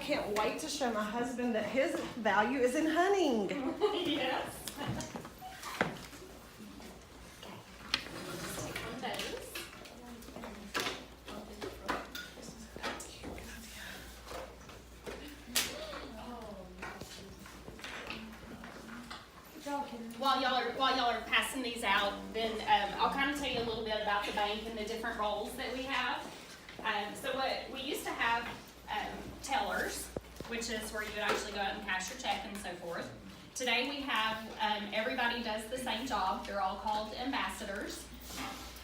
can't wait to show my husband that his value is in hunting. Yes. Just take one of those. While y'all are passing these out, then I'll kind of tell you a little bit about the bank and the different roles that we have. So what we used to have tellers, which is where you would actually go out and cash your check and so forth. Today we have everybody does the same job. They're all called ambassadors,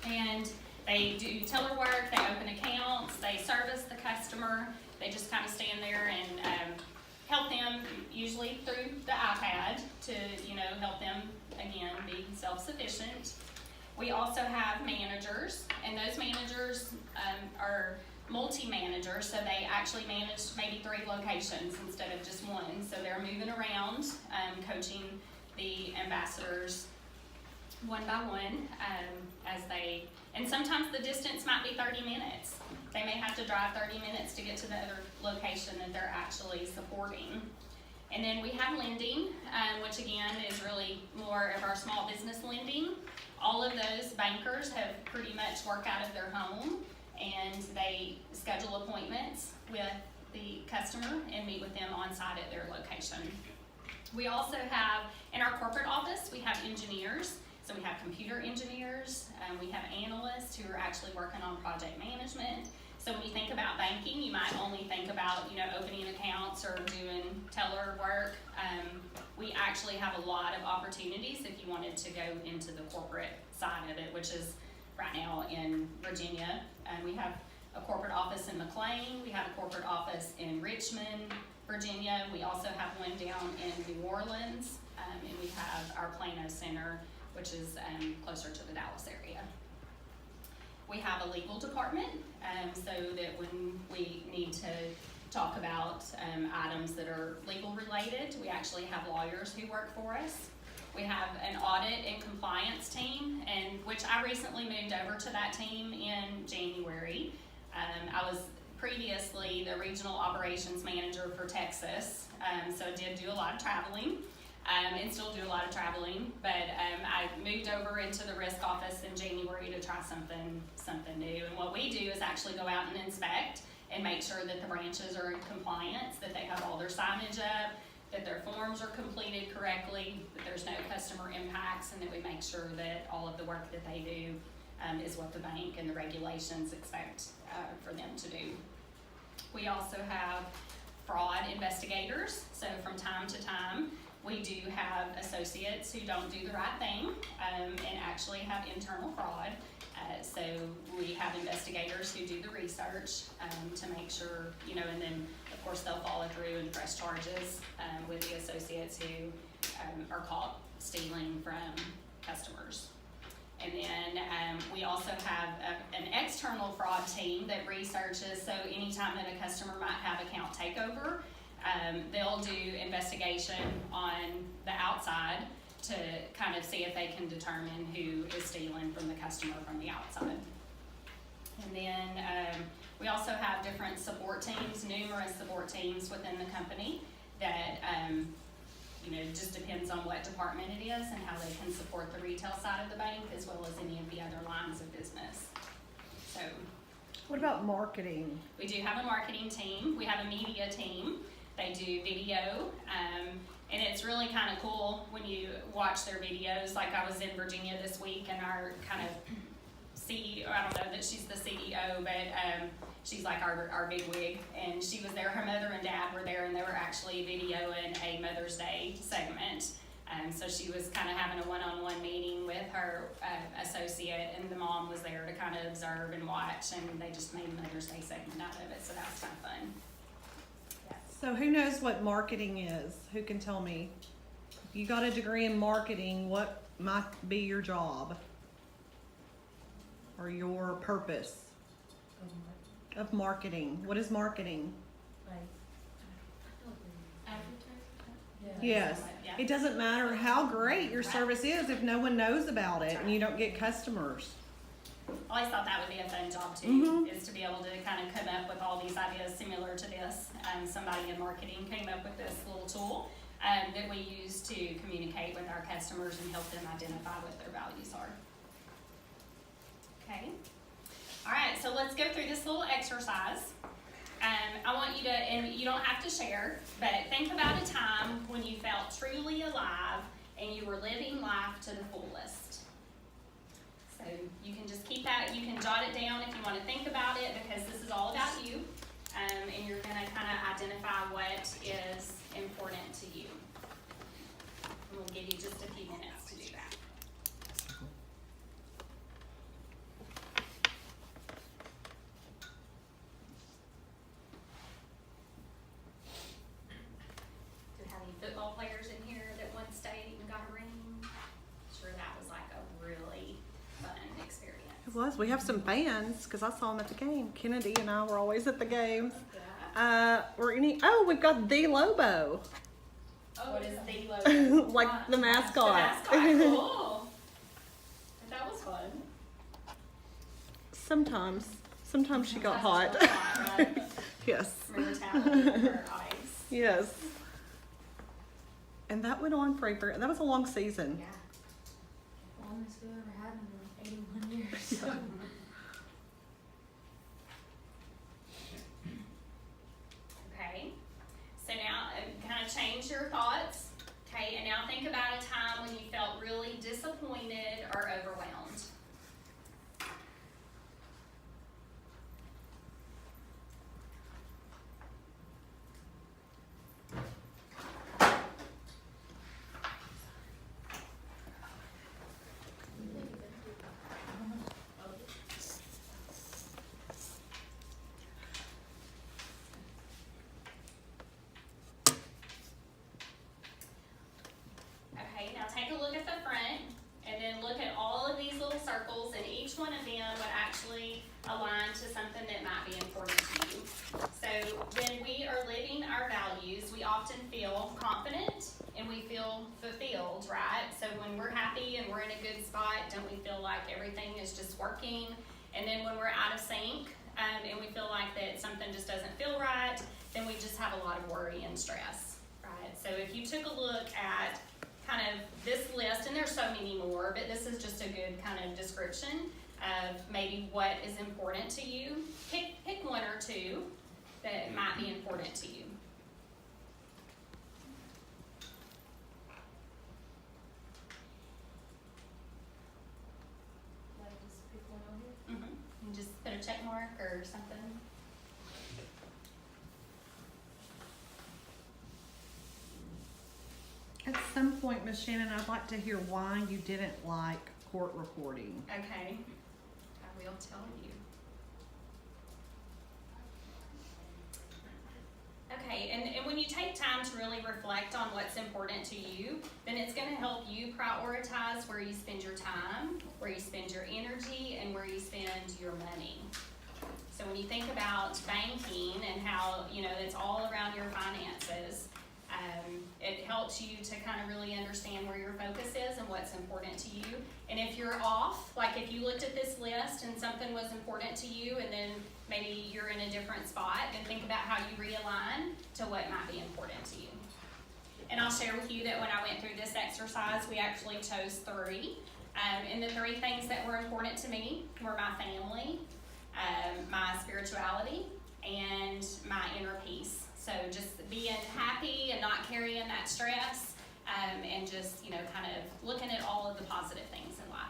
and they do teller work. They open accounts. They service the customer. They just kind of stand there and help them, usually through the iPad, to help them again be self-sufficient. We also have managers, and those managers are multi-managers, so they actually manage maybe 3 locations instead of just one. So they're moving around, coaching the ambassadors one by one and sometimes the distance might be 30 minutes. They may have to drive 30 minutes to get to the other location that they're actually supporting. And then we have lending, which again is really more of our small business lending. All of those bankers have pretty much work out of their home, and they schedule appointments with the customer and meet with them on site at their location. We also have, in our corporate office, we have engineers. So we have computer engineers, we have analysts who are actually working on project management. So when you think about banking, you might only think about, opening accounts or doing teller work. We actually have a lot of opportunities if you wanted to go into the corporate side of it, which is right now in Virginia. We have a corporate office in McLean. We have a corporate office in Richmond, Virginia. We also have one down in New Orleans, and we have our Plano Center, which is closer to the Dallas area. We have a legal department, so that when we need to talk about items that are legal related, we actually have lawyers who work for us. We have an audit and compliance team, and which I recently moved over to that team in January. I was previously the regional operations manager for Texas, so I did do a lot of traveling. And still do a lot of traveling, but I moved over into the risk office in January to try something new. And what we do is actually go out and inspect and make sure that the branches are in compliance, that they have all their signage up, that their forms are completed correctly, that there's no customer impacts, and that we make sure that all of the work that they do is what the bank and the regulations expect for them to do. We also have fraud investigators, so from time to time, we do have associates who don't do the right thing and actually have internal fraud. So we have investigators who do the research to make sure, and then of course they'll follow through and press charges with the associates who are caught stealing from customers. And then we also have an external fraud team that researches, so anytime that a customer might have account takeover, they'll do investigation on the outside to kind of see if they can determine who is stealing from the customer from the outside. And then we also have different support teams, numerous support teams within the company that just depends on what department it is and how they can support the retail side of the bank as well as any of the other lines of business. So, What about marketing? We do have a marketing team. We have a media team. They do video, and it's really kind of cool when you watch their videos. Like I was in Virginia this week, and our kind of CEO, I don't know that she's the CEO, but she's like our big wig, and she was there. Her mother and dad were there, and they were actually videoing a Mother's Day segment. So she was kind of having a one-on-one meeting with her associate, and the mom was there to kind of observe and watch, and they just made a Mother's Day segment out of it, so that was kind of fun. So who knows what marketing is? Who can tell me? If you got a degree in marketing, what might be your job? Or your purpose of marketing? What is marketing? Yes. Yeah. It doesn't matter how great your service is if no one knows about it and you don't get customers. I always thought that would be a fun job too, Mhm. is to be able to kind of come up with all these ideas similar to this. Somebody in marketing came up with this little tool that we use to communicate with our customers and help them identify what their values are. Okay. All right, so let's go through this little exercise. I want you to, and you don't have to share, but think about a time when you felt truly alive and you were living life to the fullest. So you can just keep that, you can jot it down if you want to think about it, because this is all about you, and you're going to kind of identify what is important to you. And we'll give you just a few minutes to do that. Do we have any football players in here that won state and got a ring? Sure, that was like a really fun experience. It was. We have some fans because I saw them at the game. Kennedy and I were always at the games. Yeah. We've got the Lobo, Oh, what is the logo? like the The mascot. mascot. Cool. That was fun. Sometimes she got hot. Sometimes it's hot, right? Yes. Mortality in her eyes. Yes. And that went on forever. That was a long season. Yeah. Longest we ever had in 81 years. Okay. So now, kind of change your thoughts. Okay, and now think about a time when you felt really disappointed or overwhelmed. Okay, now take a look at the front, and then look at all of these little circles, and each one of them would actually align to something that might be important to you. So when we are living our values, we often feel confident and we feel fulfilled, right? So when we're happy and we're in a good spot, don't we feel like everything is just working? And then when we're out of sync, and we feel like that something just doesn't feel right, then we just have a lot of worry and stress, right? So if you took a look at kind of this list, and there's so many more, but this is just a good kind of description of maybe what is important to you. Pick one or two that might be important to you. Like just pick one over. And just put a check mark or something. At some point, Miss Shannon, I'd like to hear why you didn't like court reporting. Okay, I will tell you. Okay, and when you take time to really reflect on what's important to you, then it's going to help you prioritize where you spend your time, where you spend your energy, and where you spend your money. So when you think about banking and how, it's all around your finances, it helps you to kind of really understand where your focus is and what's important to you. And if you're off, like if you looked at this list and something was important to you and then maybe you're in a different spot, then think about how you realign to what might be important to you. And I'll share with you that when I went through this exercise, we actually chose 3. And the 3 things that were important to me were my family, my spirituality, and my inner peace. So just being happy and not carrying that stress, and just, kind of looking at all of the positive things in life.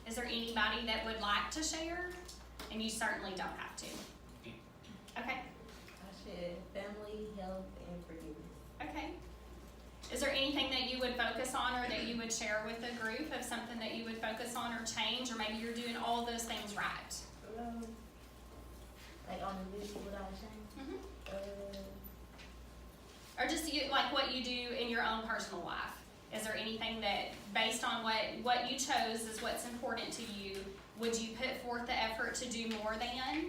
Is there anybody that would like to share? And you certainly don't have to. Okay. I said family, health, and forgiveness. Okay. Is there anything that you would focus on or that you would share with the group of something that you would focus on or change, or maybe you're doing all those things right? Like on the list, what I was saying. Or just like what you do in your own personal life. Is there anything that, based on what you chose is what's important to you, would you put forth the effort to do more than?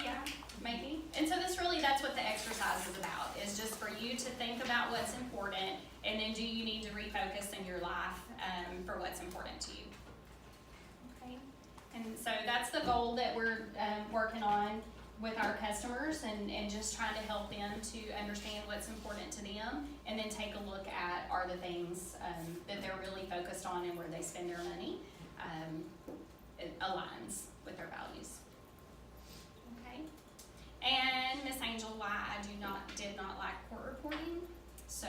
Yeah, maybe. And so that's what the exercise is about, is just for you to think about what's important, and then do you need to refocus in your life for what's important to you. Okay. And so that's the goal that we're working on with our customers and just trying to help them to understand what's important to them and then take a look at are the things that they're really focused on and where they spend their money it aligns with their values. Okay. And Miss Angel, why I did not like court reporting. So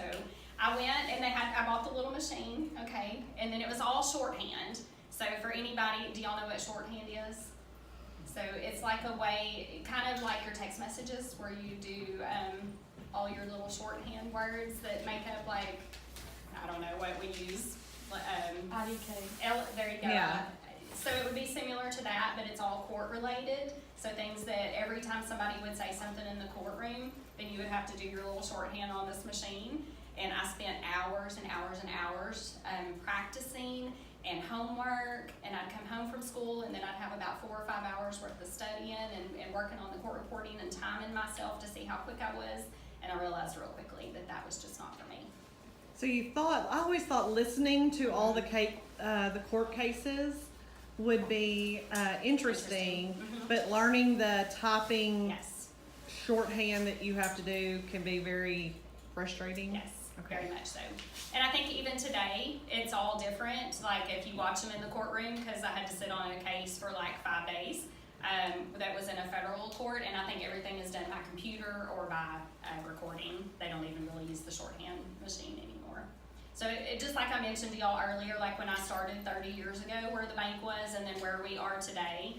I went and I bought the little machine, okay, and then it was all shorthand. So for anybody, do y'all know what shorthand is? So it's like a way, kind of like your text messages where you do all your little shorthand words that make up like, I don't know what we use. IDK. There you go. Yeah. So it would be similar to that, but it's all court related. So things that every time somebody would say something in the courtroom, then you would have to do your little shorthand on this machine. And I spent hours and hours and hours practicing and homework, and I'd come home from school and then I'd have about 4 or 5 hours worth of studying and working on the court reporting and timing myself to see how quick I was, and I realized real quickly that that was just not for me. So I always thought listening to all the court cases would be interesting, but learning the typing Yes, shorthand that you have to do can be very frustrating. yes, Okay. very much so. And I think even today, it's all different. Like if you watch them in the courtroom, because I had to sit on a case for like 5 days, that was in a federal court, and I think everything is done by computer or by recording. They don't even really use the shorthand machine anymore. So it just like I mentioned to y'all earlier, like when I started 30 years ago, where the bank was, and then where we are today,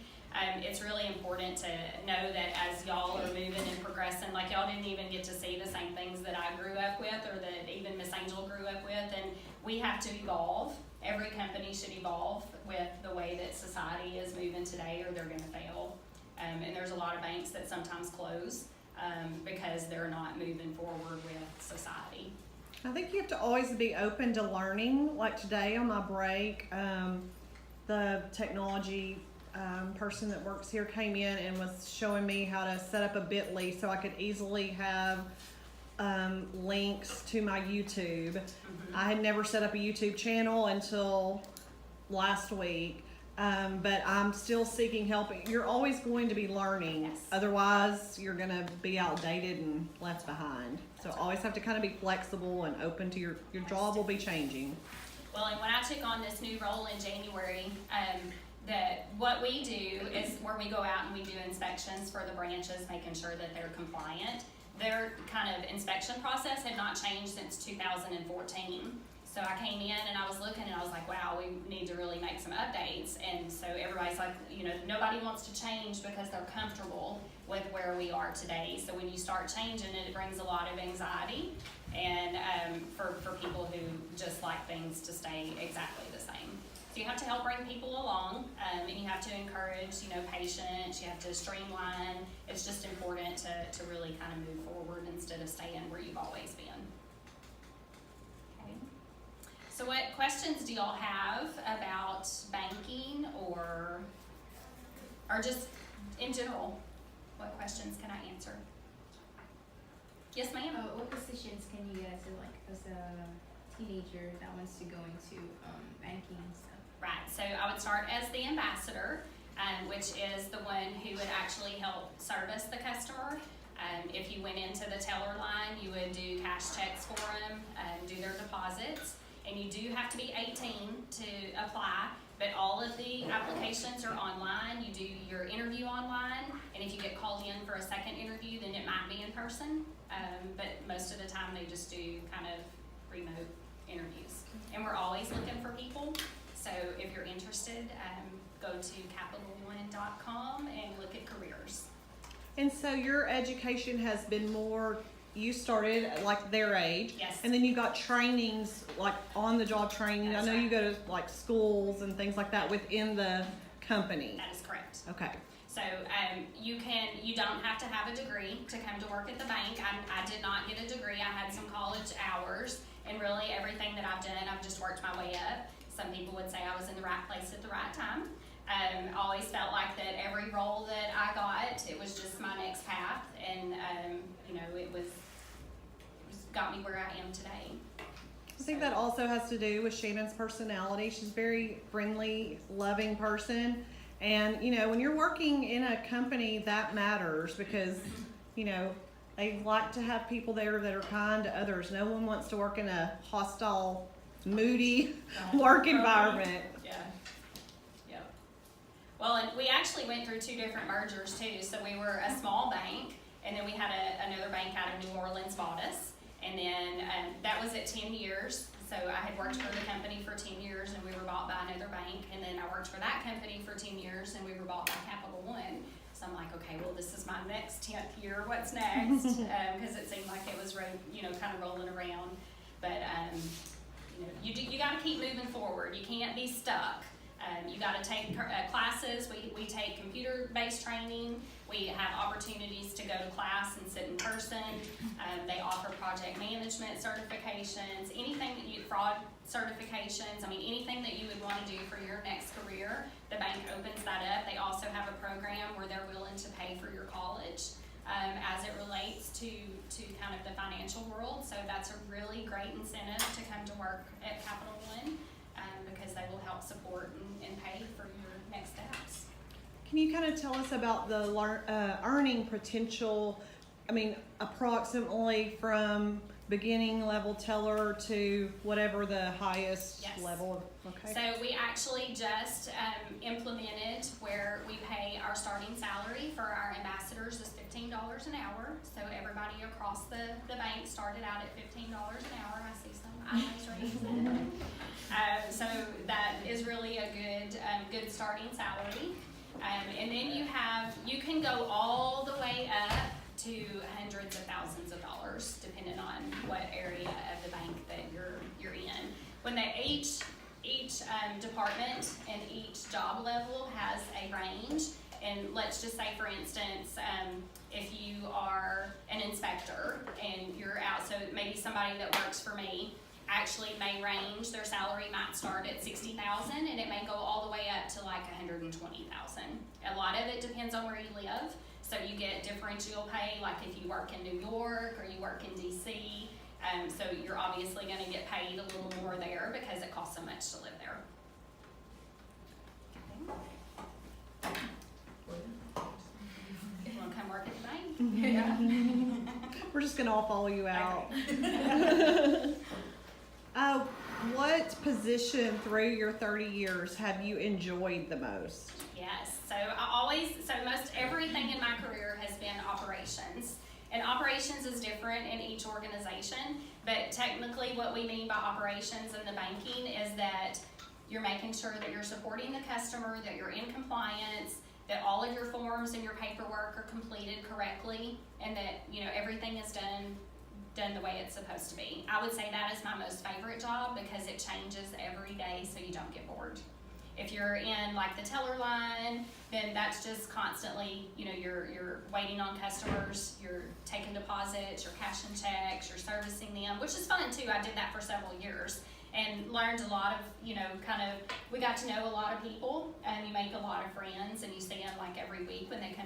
it's really important to know that as y'all are moving and progressing, like y'all didn't even get to see the same things that I grew up with or that even Miss Angel grew up with, and we have to evolve. Every company should evolve with the way that society is moving today or they're going to fail. And there's a lot of banks that sometimes close because they're not moving forward with society. I think you have to always be open to learning. Like today on my break, the technology person that works here came in and was showing me how to set up a Bitly so I could easily have links to my YouTube. I had never set up a YouTube channel until last week, but I'm still seeking help. You're always going to be learning. Yes. Otherwise, you're going to be outdated and left behind. So always have to kind of be flexible and open to your job will be changing. Well, and when I took on this new role in January, that what we do is where we go out and we do inspections for the branches, making sure that they're compliant. Their kind of inspection process had not changed since 2014. So I came in and I was looking and I was like, wow, we need to really make some updates. And so everybody's like, nobody wants to change because they're comfortable with where we are today. So when you start changing it brings a lot of anxiety and for people who just like things to stay exactly the same. So you have to help bring people along, and you have to encourage, patience. You have to streamline. It's just important to really kind of move forward instead of staying where you've always been. Okay. So what questions do y'all have about banking or just in general? What questions can I answer? Yes, ma'am. What positions can you guys do, like as a teenager that wants to go into banking and stuff? Right, so I would start as the ambassador, which is the one who would actually help service the customer. If you went into the teller line, you would do cash checks for them, do their deposits, and you do have to be 18 to apply, but all of the applications are online. You do your interview online, and if you get called in for a second interview, then it might be in person, but most of the time they just do kind of remote interviews. And we're always looking for people. So if you're interested, go to CapitalOne.com and look at careers. And so your education has been more, you started like their age. Yes. And then you got trainings, like on the job training. That's I know right. you go to like schools and things like that within the company. That is correct. Okay. So you don't have to have a degree to come to work at the bank. I did not get a degree. I had some college hours, and really everything that I've done, I've just worked my way up. Some people would say I was in the right place at the right time. I always felt like that every role that I got, it was just my next path, and it got me where I am today. I think that also has to do with Shannon's personality. She's a very friendly, loving person, And, you know, when you're working in a company, that matters because, you know, they like to have people there that are kind to others. No one wants to work in a hostile, moody work environment. Yeah. Yep. Well, and we actually went through 2 different mergers too. So we were a small bank, and then we had another bank out of New Orleans bought us. And then that was at 10 years. So I had worked for the company for 10 years, and we were bought by another bank. And then I worked for that company for 10 years, and we were bought by Capital One. So I'm like, okay, well, this is my next 10th year. What's next? Because it seemed like it was, kind of rolling around. But you got to keep moving forward. You can't be stuck. You got to take classes. We take computer-based training. We have opportunities to go to class and sit in person. They offer project management certifications, fraud certifications. I mean, anything that you would want to do for your next career, the bank opens that up. They also have a program where they're willing to pay for your college as it relates to kind of the financial world. So that's a really great incentive to come to work at Capital One. Because they will help support and pay for your next steps. Can you kind of tell us about the earning potential? I mean, approximately from beginning level teller to whatever the highest Yes. level of, okay. So we actually just implemented where we pay our starting salary for our ambassadors is $15 an hour. So everybody across the bank started out at $15 an hour. I see some eyes raised. So that is really a good starting salary. And then you can go all the way up to hundreds of thousands of dollars, depending on what area of the bank that you're in. When each department and each job level has a range, and let's just say, for instance, if you are an inspector and you're out, so maybe somebody that works for me actually may range, their salary might start at $60,000 and it may go all the way up to like $120,000. A lot of it depends on where you live. So you get differential pay, like if you work in New York or you work in DC. So you're obviously going to get paid a little more there because it costs so much to live there. You want to come work at the bank? Yeah. We're just gonna all follow you out. What position through your 30 years have you enjoyed the most? Yes, so most everything in my career has been operations. And operations is different in each organization, but technically what we mean by operations in the banking is that you're making sure that you're supporting the customer, that you're in compliance, that all of your forms and your paperwork are completed correctly, and that everything is done the way it's supposed to be. I would say that is my most favorite job because it changes every day, so you don't get bored. If you're in like the teller line, then that's just constantly, you're waiting on customers, you're taking deposits, you're cashing checks, you're servicing them, which is fun too. I did that for several years and learned a lot of, we got to know a lot of people, and you make a lot of friends, and you see them like every week when they come